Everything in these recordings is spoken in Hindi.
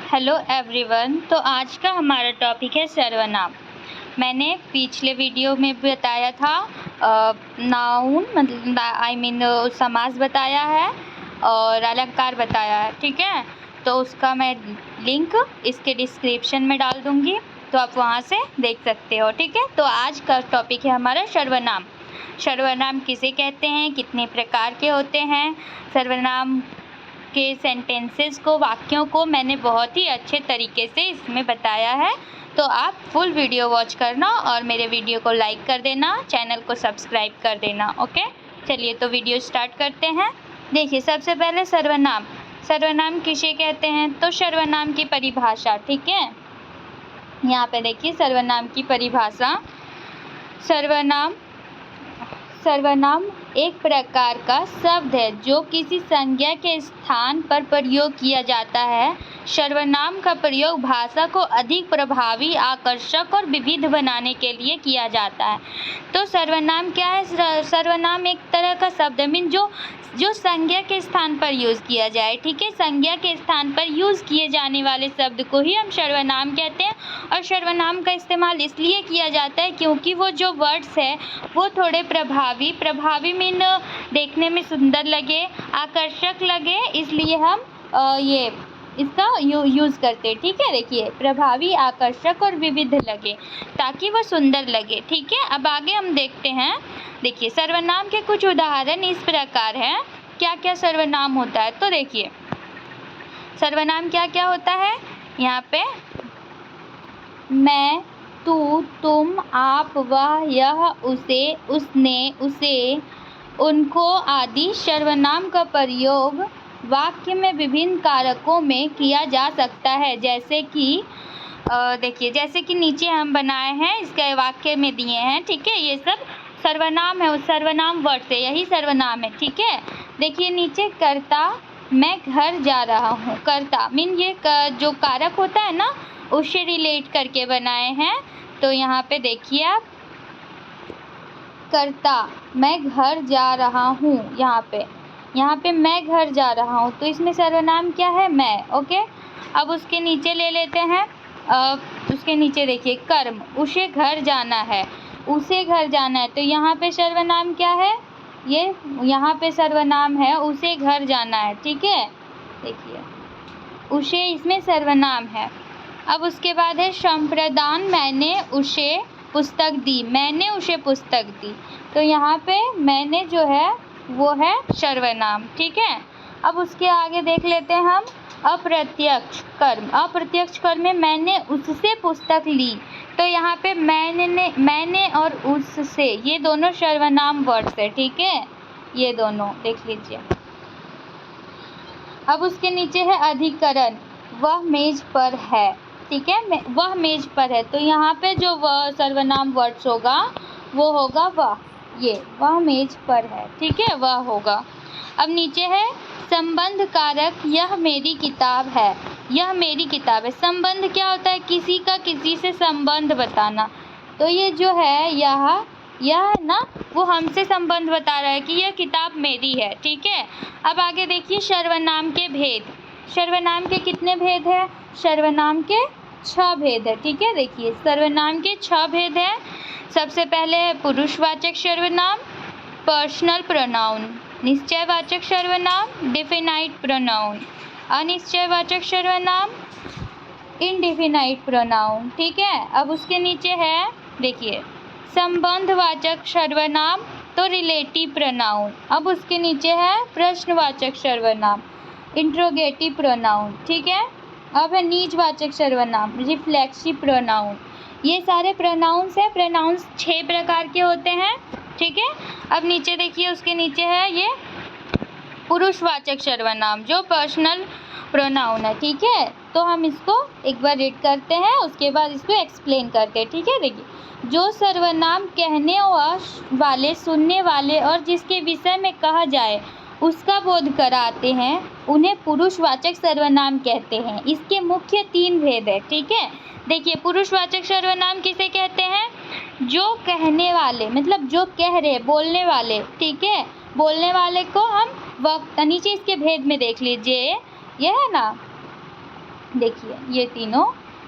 Hello everyone. तो आज का हमारा टॉपिक है सर्वनाम। मैंने पिछले वीडियो में बताया था नाउन मतलब समास बताया है और अलंकार बताया है, ठीक है। तो उसका मैं लिंक इसके डिस्क्रिप्शन में डाल दूँगी, तो आप वहाँ से देख सकते हो, ठीक है। तो आज का टॉपिक है हमारा सर्वनाम। सर्वनाम किसे कहते हैं, कितने प्रकार के होते हैं, सर्वनाम के सेंटेंसेस को, वाक्यों को मैंने बहुत ही अच्छे तरीके से इसमें बताया है। तो आप फुल वीडियो वॉच करना और मेरे वीडियो को लाइक कर देना, चैनल को सब्सक्राइब कर देना, ओके। चलिए तो वीडियो स्टार्ट करते हैं। देखिए, सबसे पहले सर्वनाम। सर्वनाम किसे कहते हैं, तो सर्वनाम की परिभाषा, ठीक है। यहाँ पे देखिए सर्वनाम की परिभाषा। सर्वनाम एक प्रकार का शब्द है जो किसी संज्ञा के स्थान पर प्रयोग किया जाता है। सर्वनाम का प्रयोग भाषा को अधिक प्रभावी, आकर्षक और विविध बनाने के लिए किया जाता है। तो सर्वनाम क्या है? सर्वनाम एक तरह का शब्द है मीन जो संज्ञा के स्थान पर यूज़ किया जाए, ठीक है। संज्ञा के स्थान पर यूज़ किए जाने वाले शब्द को ही हम सर्वनाम कहते हैं। और सर्वनाम का इस्तेमाल इसलिए किया जाता है क्योंकि वो जो वर्ड्स है वो थोड़े प्रभावी मीन देखने में सुंदर लगे, आकर्षक लगे, इसलिए हम इसका यूज़ करते हैं, ठीक है। देखिए, प्रभावी, आकर्षक और विविध लगे, ताकि वो सुंदर लगे, ठीक है। अब आगे हम देखते हैं। देखिए, सर्वनाम के कुछ उदाहरण इस प्रकार हैं। क्या क्या सर्वनाम होता है, तो देखिए सर्वनाम क्या क्या होता है। यहाँ पे मैं, तू, तुम, आप, वह, यह, उसे, उसने, उसे, उनको आदि सर्वनाम का प्रयोग वाक्य में विभिन्न कारकों में किया जा सकता है। जैसे कि देखिए, जैसे कि नीचे हम बनाए हैं, इसके वाक्य में दिए हैं, ठीक है। ये सब सर्वनाम है, उस सर्वनाम वर्ड से यही सर्वनाम है, ठीक है। देखिए नीचे, करता, मैं घर जा रहा हूँ। करता मीन ये जो कारक होता है ना, उससे रिलेट करके बनाए हैं। तो यहाँ पे देखिए आप, करता, मैं घर जा रहा हूँ। यहाँ पे मैं घर जा रहा हूँ, तो इसमें सर्वनाम क्या है, मैं, ओके। अब उसके नीचे ले लेते हैं। उसके नीचे देखिए, कर्म, उसे घर जाना है, उसे घर जाना है, तो यहाँ पे सर्वनाम क्या है, ये यहाँ पे सर्वनाम है, उसे घर जाना है, ठीक है। देखिए, उसे इसमें सर्वनाम है। अब उसके बाद है संप्रदान, मैंने उसे पुस्तक दी, मैंने उसे पुस्तक दी, तो यहाँ पे मैंने जो है वो है सर्वनाम, ठीक है। अब उसके आगे देख लेते हैं हम अप्रत्यक्ष कर्म। अप्रत्यक्ष कर्म में मैंने उससे पुस्तक ली, तो यहाँ पे मैंने और उससे, ये दोनों सर्वनाम वर्ड्स है, ठीक है। ये दोनों देख लीजिए। अब उसके नीचे है अधिकरण, वह मेज पर है, ठीक है। वह मेज पर है, तो यहाँ पे जो वह सर्वनाम वर्ड्स होगा वो होगा वह, ये वह मेज पर है, ठीक है, वह होगा। अब नीचे है संबंध कारक, यह मेरी किताब है, यह मेरी किताब है। संबंध क्या होता है, किसी का किसी से संबंध बताना, तो ये जो है यह ना, वो हमसे संबंध बता रहा है कि यह किताब मेरी है, ठीक है। अब आगे देखिए सर्वनाम के भेद। सर्वनाम के कितने भेद है, सर्वनाम के 6 भेद है, ठीक है। देखिए, सर्वनाम के 6 भेद है। सबसे पहले है पुरुषवाचक सर्वनाम, पर्सनल प्रोनाउन, निश्चयवाचक सर्वनाम, डिफिनाइट प्रोनाउन, अनिश्चयवाचक सर्वनाम, इनडिफिनाइट प्रोनाउन, ठीक है। अब उसके नीचे है, देखिए, संबंधवाचक सर्वनाम, तो रिलेटिव प्रोनाउन। अब उसके नीचे है प्रश्नवाचक सर्वनाम, इंट्रोगेटिव प्रोनाउन, ठीक है। अब है निजवाचक सर्वनाम, रिफ्लेक्सिव प्रोनाउन। ये सारे प्रोनाउंस है। प्रोनाउंस 6 प्रकार के होते हैं, ठीक है। अब नीचे देखिए, उसके नीचे है ये पुरुषवाचक सर्वनाम, जो पर्सनल प्रोनाउन है, ठीक है। तो हम इसको एक बार रीड करते हैं, उसके बाद इसको एक्सप्लेन करते हैं, ठीक है। देखिए, जो सर्वनाम कहने वाले, सुनने वाले और जिसके विषय में कहा जाए उसका बोध कराते हैं, उन्हें पुरुषवाचक सर्वनाम कहते हैं। इसके मुख्य 3 भेद है, ठीक है। देखिए, पुरुषवाचक सर्वनाम किसे कहते हैं, जो कहने वाले मतलब जो कह रहे, बोलने वाले, ठीक है। बोलने वाले को हम नीचे इसके भेद में देख लीजिए, यह है ना, देखिए ये तीनों।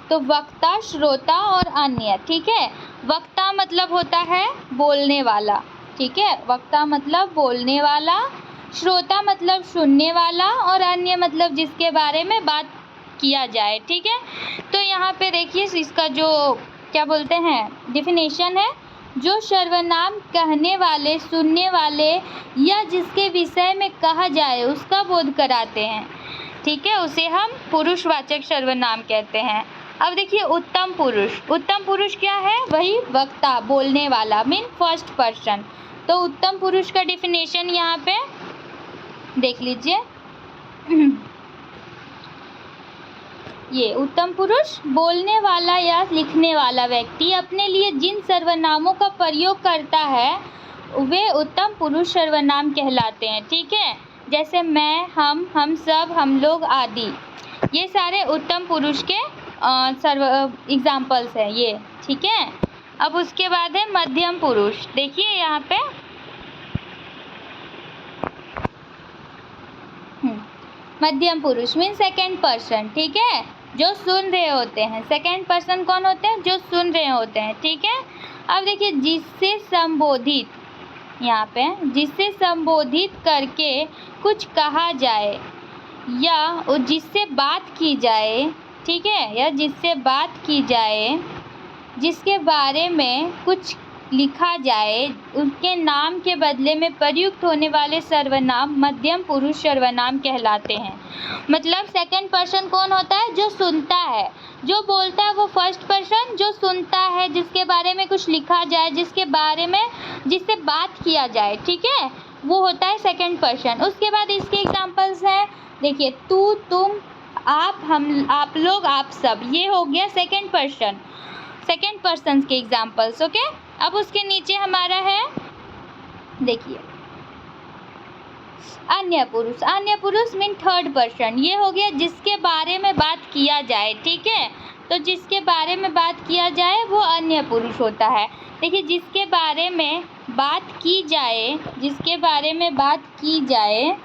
तो वक्ता, श्रोता और अन्य, ठीक है। वक्ता मतलब होता है बोलने वाला, ठीक है। वक्ता मतलब बोलने वाला, श्रोता मतलब सुनने वाला, और अन्य मतलब जिसके बारे में बात किया जाए, ठीक है। तो यहाँ पे देखिए इसका जो क्या बोलते हैं डिफिनेशन है, जो सर्वनाम कहने वाले, सुनने वाले या जिसके विषय में कहा जाए उसका बोध कराते हैं, ठीक है, उसे हम पुरुषवाचक सर्वनाम कहते हैं। अब देखिए उत्तम पुरुष। उत्तम पुरुष क्या है? वही वक्ता, बोलने वाला, मीन फर्स्ट पर्सन। तो उत्तम पुरुष का डिफिनेशन यहाँ पे देख लीजिए। ये उत्तम पुरुष बोलने वाला या लिखने वाला व्यक्ति अपने लिए जिन सर्वनामों का प्रयोग करता है वे उत्तम पुरुष सर्वनाम कहलाते हैं, ठीक है। जैसे मैं, हम सब, हम लोग आदि, ये सारे उत्तम पुरुष के एग्जाम्पल्स हैं ये, ठीक है। अब उसके बाद है मध्यम पुरुष। देखिए यहाँ पे मध्यम पुरुष मीन सेकेंड पर्सन, ठीक है, जो सुन रहे होते हैं। सेकेंड पर्सन कौन होते हैं? जो सुन रहे होते हैं, ठीक है। अब देखिए जिससे संबोधित, यहाँ पे जिससे संबोधित करके कुछ कहा जाए या जिससे बात की जाए, ठीक है, या जिससे बात की जाए, जिसके बारे में कुछ लिखा जाए, उनके नाम के बदले में प्रयुक्त होने वाले सर्वनाम मध्यम पुरुष सर्वनाम कहलाते हैं। मतलब सेकंड पर्सन कौन होता है? जो सुनता है। जो बोलता है वो फर्स्ट पर्सन, जो सुनता है, जिसके बारे में कुछ लिखा जाए, जिसके बारे में जिससे बात किया जाए, ठीक है, वो होता है सेकंड पर्सन। उसके बाद इसके एग्जाम्पल्स हैं, देखिए तू, तुम, आप, हम, आप लोग, आप सब, ये हो गया सेकंड पर्सन, सेकंड पर्सन के एग्जाम्पल्स, ओके। अब उसके नीचे हमारा है, देखिए अन्य पुरुष। अन्य पुरुष मीन थर्ड पर्सन, ये हो गया जिसके बारे में बात किया जाए, ठीक है। तो जिसके बारे में बात किया जाए वो अन्य पुरुष होता है। देखिए जिसके बारे में बात की जाए, जिसके बारे में बात की जाए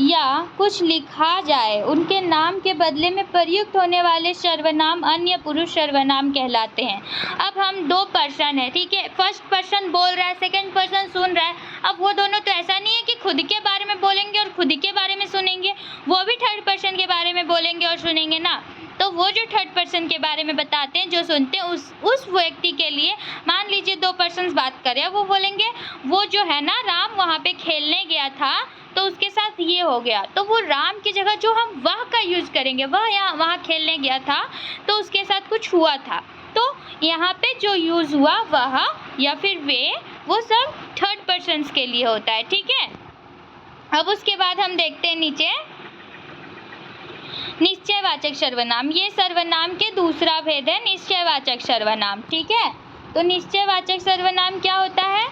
या कुछ लिखा जाए, उनके नाम के बदले में प्रयुक्त होने वाले सर्वनाम अन्य पुरुष सर्वनाम कहलाते हैं। अब हम दो पर्सन है, ठीक है, फर्स्ट पर्सन बोल रहा है, सेकंड पर्सन सुन रहा है। अब वो दोनों तो ऐसा नहीं है कि खुद के बारे में बोलेंगे और खुद के बारे में सुनेंगे, वो भी थर्ड पर्सन के बारे में बोलेंगे और सुनेंगे ना। तो वो जो थर्ड पर्सन के बारे में बताते हैं, जो सुनते हैं, उस व्यक्ति के लिए मान लीजिए दो पर्सन बात करें, वो बोलेंगे वो जो है ना राम वहाँ पे खेलने गया था तो उसके साथ ये हो गया, तो वो राम की जगह जो हम वह का यूज़ करेंगे, वह यहाँ वहाँ खेलने गया था तो उसके साथ कुछ हुआ था, तो यहाँ पे जो यूज़ हुआ वह या फिर वे, वो सब थर्ड पर्सन्स के लिए होता है, ठीक है। अब उसके बाद हम देखते हैं नीचे निश्चयवाचक सर्वनाम। ये सर्वनाम के दूसरा भेद है निश्चयवाचक सर्वनाम, ठीक है। तो निश्चयवाचक सर्वनाम क्या होता है?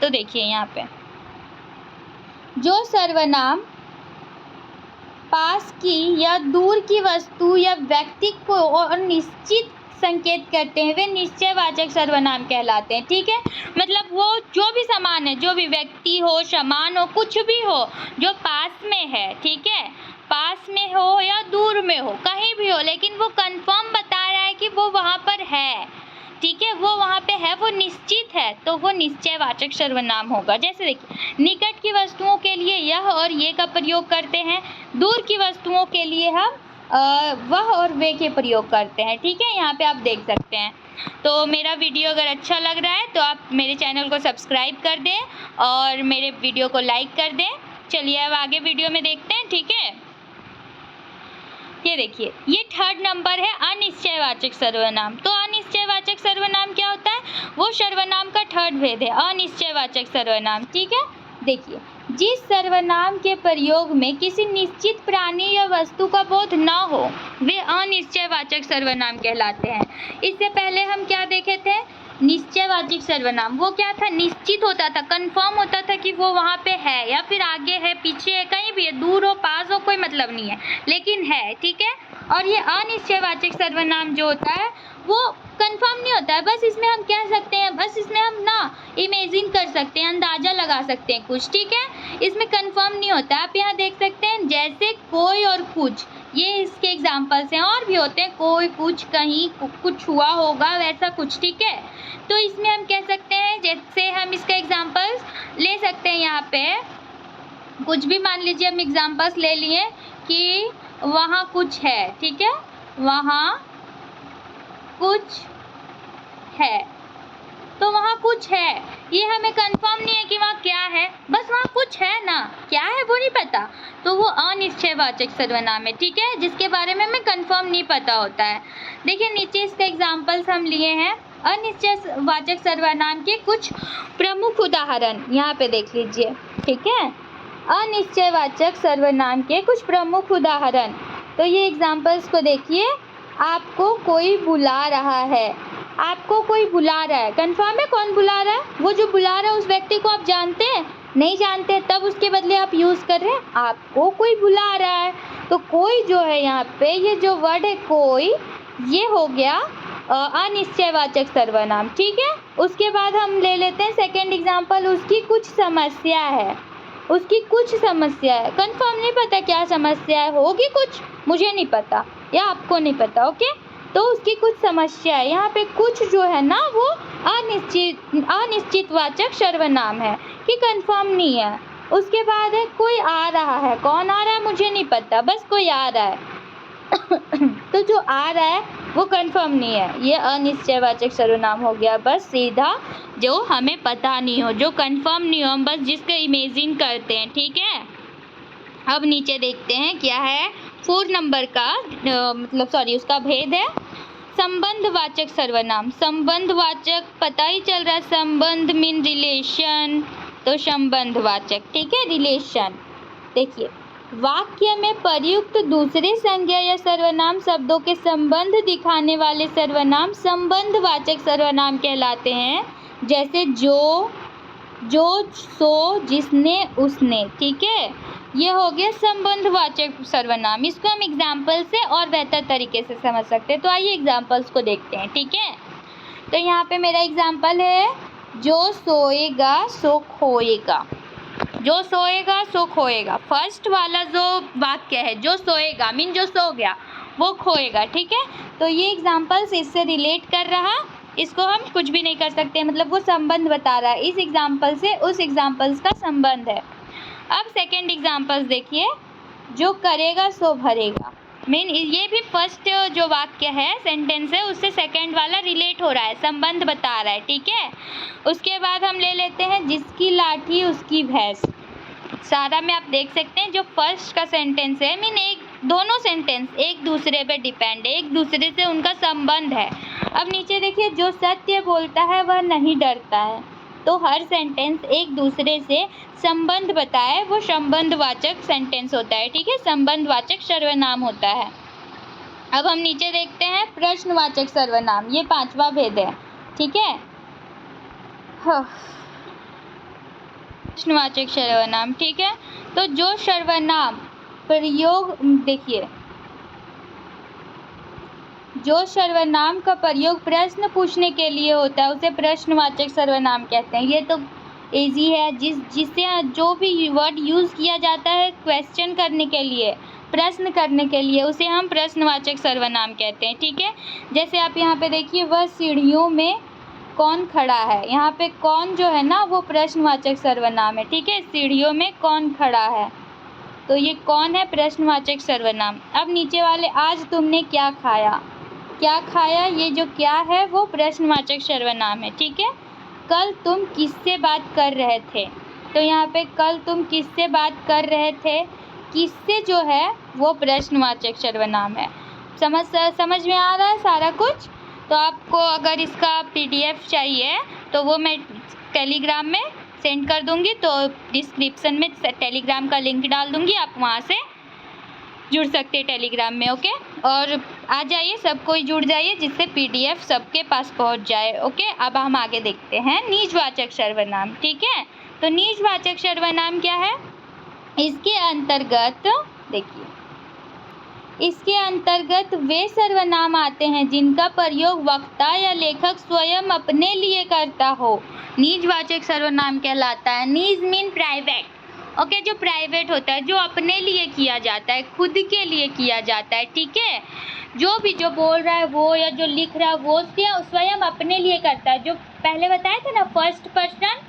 तो देखिए यहाँ पे जो सर्वनाम पास की या दूर की वस्तु या व्यक्ति को और निश्चित संकेत करते हैं वे निश्चयवाचक सर्वनाम कहलाते हैं, ठीक है। मतलब वो जो भी सामान है, जो भी व्यक्ति हो, सामान हो, कुछ भी हो जो पास में है, ठीक है, पास में हो या दूर में हो, कहीं भी हो, लेकिन वो कंफर्म बता रहा है कि वो वहाँ पर है, ठीक है, वो वहाँ पे है, वो निश्चित है, तो वो निश्चयवाचक सर्वनाम होगा। जैसे देखिए निकट की वस्तुओं के लिए यह और ये का प्रयोग करते हैं, दूर की वस्तुओं के लिए हम वह और वे के प्रयोग करते हैं, ठीक है, यहाँ पे आप देख सकते हैं। तो मेरा वीडियो अगर अच्छा लग रहा है तो आप मेरे चैनल को सब्सक्राइब कर दें और मेरे वीडियो को लाइक कर दें। चलिए अब आगे वीडियो में देखते हैं, ठीक है। ये देखिए ये थर्ड नंबर है अनिश्चयवाचक सर्वनाम। तो अनिश्चयवाचक सर्वनाम क्या होता है? वो सर्वनाम का थर्ड भेद है अनिश्चयवाचक सर्वनाम, ठीक है। देखिए जिस सर्वनाम के प्रयोग में किसी निश्चित प्राणी या वस्तु का बोध न हो वे अनिश्चयवाचक सर्वनाम कहलाते हैं। इससे पहले हम क्या देखे थे? निश्चयवाचक सर्वनाम, वो क्या था? निश्चित होता था, कंफर्म होता था कि वो वहाँ पे है या फिर आगे है, पीछे है, कहीं भी है, दूर हो, पास हो, कोई मतलब नहीं है, लेकिन है, ठीक है। और ये अनिश्चयवाचक सर्वनाम जो होता है वो कंफर्म नहीं होता है, बस इसमें हम कह सकते हैं, बस इसमें हम ना इमेजिन कर सकते हैं, अंदाज़ा लगा सकते हैं कुछ, ठीक है, इसमें कंफर्म नहीं होता है। आप यहाँ देख सकते हैं जैसे, कोई और कुछ, ये इसके एग्जाम्पल्स हैं, और भी होते हैं, कोई, कुछ, कहीं, कुछ हुआ होगा, वैसा कुछ, ठीक है। तो इसमें हम कह सकते हैं, जैसे हम इसका एग्जाम्पल्स ले सकते हैं, यहाँ पे कुछ भी मान लीजिए हम एग्जाम्पल्स ले लिए कि वहाँ कुछ है, ठीक है, वहाँ कुछ है, तो वहाँ कुछ है, ये हमें कंफर्म नहीं है कि वहाँ क्या है, बस वहाँ कुछ है ना, क्या है वो नहीं पता, तो वो अनिश्चयवाचक सर्वनाम है, ठीक है, जिसके बारे में हमें कंफर्म नहीं पता होता है। देखिए नीचे इसके एग्जाम्पल्स हम लिए हैं अनिश्चयवाचक सर्वनाम के कुछ प्रमुख उदाहरण, यहाँ पे देख लीजिए, ठीक है, अनिश्चयवाचक सर्वनाम के कुछ प्रमुख उदाहरण। तो ये एग्जाम्पल्स को देखिए, आपको कोई बुला रहा है, आपको कोई बुला रहा है, कंफर्म है कौन बुला रहा है, वो जो बुला रहा है उस व्यक्ति को आप जानते हैं, नहीं जानते, तब उसके बदले आप यूज़ कर रहे हैं आपको कोई बुला रहा है। तो कोई जो है यहाँ पे, ये जो वर्ड है कोई, ये हो गया अनिश्चयवाचक सर्वनाम, ठीक है। उसके बाद हम ले लेते हैं सेकेंड एग्जाम्पल, उसकी कुछ समस्या है, उसकी कुछ समस्या है, कंफर्म नहीं पता क्या समस्या है, होगी कुछ, मुझे नहीं पता या आपको नहीं पता, ओके, तो उसकी कुछ समस्या है। यहाँ पे कुछ जो है ना वो अनिश्चितवाचक सर्वनाम है कि कंफर्म नहीं है। उसके बाद है कोई आ रहा है, कौन आ रहा है मुझे नहीं पता, बस कोई आ रहा है तो जो आ रहा है वो कंफर्म नहीं है, ये अनिश्चयवाचक सर्वनाम हो गया, बस सीधा, जो हमें पता नहीं हो, जो कंफर्म नहीं हो, हम बस जिसका इमेजिन करते हैं, ठीक है। अब नीचे देखते हैं क्या है 4 नंबर का उसका भेद है संबंधवाचक सर्वनाम। संबंधवाचक पता ही चल रहा है, संबंध मीन रिलेशन, तो संबंधवाचक, ठीक है, रिलेशन। देखिए वाक्य में प्रयुक्त दूसरे संज्ञा या सर्वनाम शब्दों के संबंध दिखाने वाले सर्वनाम संबंधवाचक सर्वनाम कहलाते हैं, जैसे जो, सो, जिसने, उसने, ठीक है, ये हो गया संबंधवाचक सर्वनाम। इसको हम एग्जाम्पल से और बेहतर तरीके से समझ सकते हैं, तो आइए एग्जाम्पल्स को देखते हैं, ठीक है। तो यहाँ पे मेरा एग्जाम्पल है, जो सोएगा सो खोएगा, जो सोएगा सो खोएगा। फर्स्ट वाला जो वाक्य है, जो सोएगा मीन जो सो गया, वो खोएगा, ठीक है। तो ये एग्जाम्पल्स इससे रिलेट कर रहा, इसको हम कुछ भी नहीं कर सकते, मतलब वो संबंध बता रहा है, इस एग्जाम्पल से उस एग्जाम्पल्स का संबंध है। अब सेकेंड एग्जाम्पल्स देखिए, जो करेगा सो भरेगा, मीन ये भी फर्स्ट जो वाक्य है, सेंटेंस है, उससे सेकेंड वाला रिलेट हो रहा है, संबंध बता रहा है, ठीक है। उसके बाद हम ले लेते हैं जिसकी लाठी उसकी भैंस। सारा में आप देख सकते हैं जो फर्स्ट का सेंटेंस है, मीन दोनों सेंटेंस एक दूसरे पे डिपेंड है, एक दूसरे से उनका संबंध है। अब नीचे देखिए, जो सत्य बोलता है वह नहीं डरता है, तो हर सेंटेंस एक दूसरे से संबंध बताए, वो संबंधवाचक सेंटेंस होता है, ठीक है, संबंधवाचक सर्वनाम होता है। अब हम नीचे देखते हैं प्रश्नवाचक सर्वनाम, ये 5वां भेद है, ठीक है। प्रश्नवाचक सर्वनाम, ठीक है। तो जो सर्वनाम प्रयोग, देखिए जो सर्वनाम का प्रयोग प्रश्न पूछने के लिए होता है उसे प्रश्नवाचक सर्वनाम कहते हैं। ये तो इजी है, जिससे जो भी वर्ड यूज़ किया जाता है क्वेश्चन करने के लिए, प्रश्न करने के लिए, उसे हम प्रश्नवाचक सर्वनाम कहते हैं, ठीक है। जैसे आप यहाँ पे देखिए, वह सीढ़ियों में कौन खड़ा है, यहाँ पे कौन जो है ना वो प्रश्नवाचक सर्वनाम है, ठीक है, सीढ़ियों में कौन खड़ा है, तो ये कौन है, प्रश्नवाचक सर्वनाम। अब नीचे वाले, आज तुमने क्या खाया, क्या खाया, ये जो क्या है वो प्रश्नवाचक सर्वनाम है, ठीक है। कल तुम किससे बात कर रहे थे, तो यहाँ पे कल तुम किससे बात कर रहे थे, किससे जो है वो प्रश्नवाचक सर्वनाम है। समझ में आ रहा है सारा कुछ। तो आपको अगर इसका PDF चाहिए तो वो मैं टेलीग्राम में सेंड कर दूँगी, तो डिस्क्रिप्शन में टेलीग्राम का लिंक डाल दूँगी, आप वहाँ से जुड़ सकते हैं टेलीग्राम में, ओके। और आ जाइए, सब कोई जुड़ जाइए, जिससे PDF सबके पास पहुँच जाए, ओके। अब हम आगे देखते हैं निजवाचक सर्वनाम, ठीक है। तो निजवाचक सर्वनाम क्या है, इसके अंतर्गत देखिए, इसके अंतर्गत वे सर्वनाम आते हैं जिनका प्रयोग वक्ता या लेखक स्वयं अपने लिए करता हो, निजवाचक सर्वनाम कहलाता है। निज मीन प्राइवेट, ओके, जो प्राइवेट होता है, जो अपने लिए किया जाता है, खुद के लिए किया जाता है, ठीक है। जो बोल रहा है वो या जो लिख रहा है वो स्वयं अपने लिए करता है। जो पहले बताया था ना फर्स्ट पर्सन,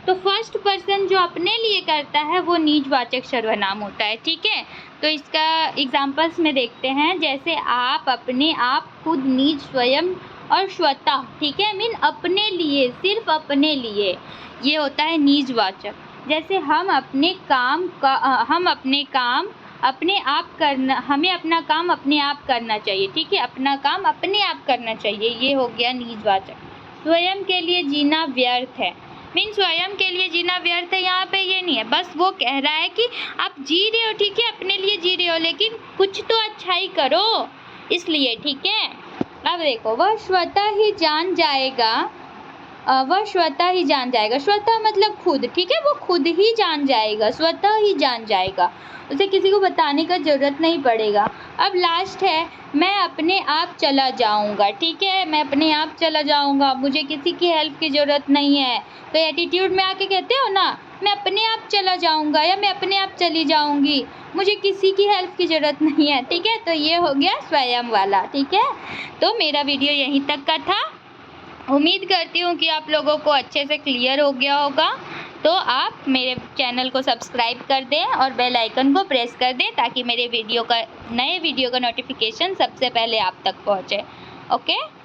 तो फर्स्ट पर्सन जो अपने लिए करता है वो निजवाचक सर्वनाम होता है, ठीक है। तो इसका एग्जाम्पल्स में देखते हैं, जैसे आप, अपने, आप, खुद, निज, स्वयं और स्वतः, ठीक है। मीन अपने लिए, सिर्फ अपने लिए, ये होता है निजवाचक। जैसे हम अपने काम अपने आप करना, हमें अपना काम अपने आप करना चाहिए, ठीक है। अपना काम अपने आप करना चाहिए, ये हो गया निजवाचक। स्वयं के लिए जीना व्यर्थ है, मीन स्वयं के लिए जीना व्यर्थ है, यहाँ पे ये नहीं है, बस वो कह रहा है कि आप जी रहे हो, ठीक है, अपने लिए जी रहे हो, लेकिन कुछ तो अच्छाई करो, इसलिए, ठीक है। अब देखो, वह स्वतः ही जान जाएगा, स्वतः मतलब खुद, ठीक है, वो खुद ही जान जाएगा, स्वतः ही जान जाएगा, उसे किसी को बताने का ज़रूरत नहीं पड़ेगा। अब लास्ट है, मैं अपने आप चला जाऊंगा, ठीक है, मैं अपने आप चला जाऊंगा, मुझे किसी की हेल्प की ज़रूरत नहीं है। तो एटीट्यूड में आके कहते हो ना, मैं अपने आप चला जाऊंगा या मैं अपने आप चली जाऊंगी, मुझे किसी की हेल्प की ज़रूरत नहीं है, ठीक है। तो ये हो गया स्वयं वाला, ठीक है। तो मेरा वीडियो यहीं तक का था। उम्मीद करती हूँ कि आप लोगों को अच्छे से क्लियर हो गया होगा। तो आप मेरे चैनल को सब्सक्राइब कर दें और बेल आइकन को प्रेस कर दें, ताकि मेरे नए वीडियो का नोटिफिकेशन सबसे पहले आप तक पहुँचे। ओके।